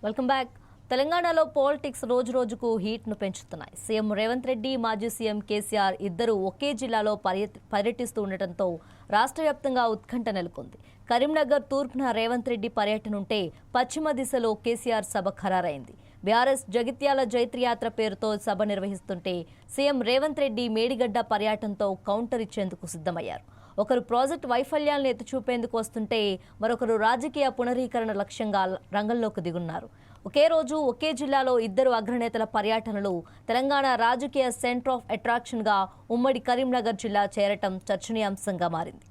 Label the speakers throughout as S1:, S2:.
S1: Welcome back. తెలంగాణలో politics రోజు రోజుకు హీట్ను పెంచుతున్నాయి. సీఎం రేవంత్ రెడ్డి, మాజీ సీఎం కేసీఆర్ ఇద్దరు ఒకే జిల్లాలో పర్యటిస్తూ ఉండటంతో రాష్ట్ర వ్యాప్తంగా ఉత్కంఠ నెలకొంది. కరీంనగర్ తూర్పున రేవంత్ రెడ్డి పర్యటన ఉంటే పశ్చిమ దిశలో కేసీఆర్ సభ ఖరారైంది. బీఆర్ఎస్ జగిత్యాల జైత్రయాత్ర పేరుతో సభ నిర్వహిస్తుంటే సీఎం రేవంత్ రెడ్డి మేడిగడ్డ పర్యటనతో కౌంటర్ ఇచ్చేందుకు సిద్ధమయ్యారు. ఒకరు ప్రాజెక్టు వైఫల్యాలను ఎత్తిచూపేందుకు వస్తుంటే మరొకరు రాజకీయ పునరీకరణ లక్ష్యంగా రంగంలోకి దిగున్నారు. ఒకే రోజు ఒకే జిల్లాలో ఇద్దరు అగ్రనేతల పర్యటనలు తెలంగాణ రాజకీయ సెంటర్ ఆఫ్ అట్రాక్షన్గా ఉమ్మడి కరీంనగర్ జిల్లా చేరటం చర్చనీయాంశంగా మారింది.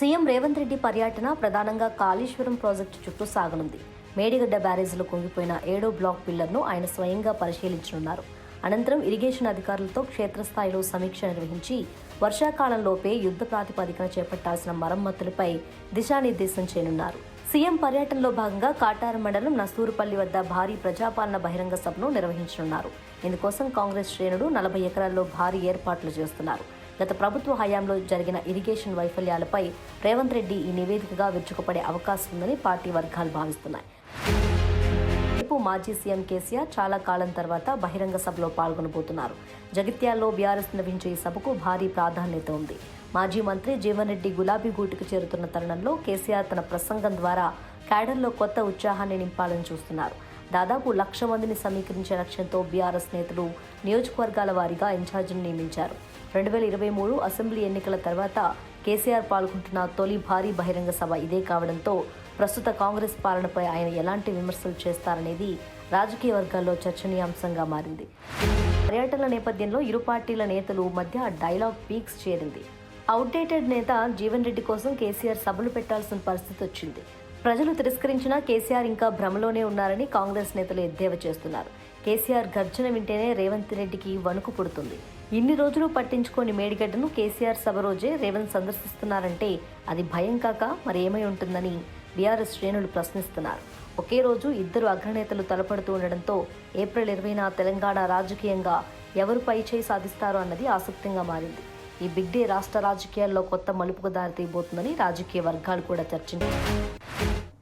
S1: సీఎం రేవంత్ రెడ్డి పర్యటన ప్రధానంగా కాళేశ్వరం ప్రాజెక్టు చుట్టూ సాగనుంది. మేడిగడ్డ బ్యారేజ్లో కుంగిపోయిన 7వ బ్లాక్ పిల్లర్ను ఆయన స్వయంగా పరిశీలించనున్నారు. అనంతరం ఇరిగేషన్ అధికారులతో క్షేత్రస్థాయిలో సమీక్ష నిర్వహించి వర్షాకాలంలోపే యుద్ధ ప్రాతిపదికన చేపట్టాల్సిన మరమ్మతులపై దిశానిర్దేశం చేయనున్నారు. సీఎం పర్యటనలో భాగంగా కాటారం మండలం నస్తూరుపల్లి వద్ద భారీ ప్రజాపాలన బహిరంగ సభను నిర్వహించనున్నారు. ఇందుకోసం కాంగ్రెస్ శ్రేణులు 40 ఎకరాల్లో భారీ ఏర్పాట్లు చేస్తున్నారు. గత ప్రభుత్వ హయాంలో జరిగిన ఇరిగేషన్ వైఫల్యాలపై రేవంత్ రెడ్డి ఈ నివేదికగా విరుచుకుపడే అవకాశం ఉందని పార్టీ వర్గాలు భావిస్తున్నాయి. మాజీ సీఎం కేసీఆర్ చాలా కాలం తర్వాత బహిరంగ సభలో పాల్గొనబోతున్నారు. జగిత్యాల్లో బీఆర్ఎస్ నిర్వహించే ఈ సభకు భారీ ప్రాధాన్యత ఉంది. మాజీ మంత్రి జీవన్ రెడ్డి గులాబీ గూటికి చేరుతున్న తరుణంలో కేసీఆర్ తన ప్రసంగం ద్వారా క్యాడర్లో కొత్త ఉత్సాహాన్ని నింపాలని చూస్తున్నారు. దాదాపు 1,00,000 మందిని సమీకరించే లక్ష్యంతో బీఆర్ఎస్ నేతలు నియోజకవర్గాల వారీగా ఇన్ఛార్జిని నియమించారు. 2023 అసెంబ్లీ ఎన్నికల తర్వాత కేసీఆర్ పాల్గొంటున్న తొలి భారీ బహిరంగ సభ ఇదే కావడంతో ప్రస్తుత కాంగ్రెస్ పాలనపై ఆయన ఎలాంటి విమర్శలు చేస్తారనేది రాజకీయ వర్గాల్లో చర్చనీయాంశంగా మారింది. పర్యటనల నేపథ్యంలో ఇరు పార్టీల నేతలు మధ్య డైలాగ్ పీక్స్ చేరింది. అవుట్డేటెడ్ నేత జీవన్ రెడ్డి కోసం కేసీఆర్ సభలు పెట్టాల్సిన పరిస్థితి వచ్చింది. ప్రజలు తిరస్కరించినా కేసీఆర్ ఇంకా భ్రమలోనే ఉన్నారని కాంగ్రెస్ నేతలు ఎద్దేవా చేస్తున్నారు. కేసీఆర్ గర్జన వింటేనే రేవంత్ రెడ్డికి వణుకు పుడుతుంది. ఇన్ని రోజులు పట్టించుకోని మేడిగడ్డను కేసీఆర్ సభ రోజే రేవంత్ సందర్శిస్తున్నారంటే అది భయం కాక మరేమై ఉంటుందని బీఆర్ఎస్ శ్రేణులు ప్రశ్నిస్తున్నారు. ఒకే రోజు ఇద్దరు అగ్రనేతలు తలపడుతూ ఉండడంతో ఏప్రిల్ 20న తెలంగాణ రాజకీయంగా ఎవరు పైచేయి సాధిస్తారో అన్నది ఆసక్తిగా మారింది. ఈ బిగ్ డే రాష్ట్ర రాజకీయాల్లో కొత్త మలుపుకు దారితీయబోతుందని రాజకీయ వర్గాలు కూడా చర్చించారు.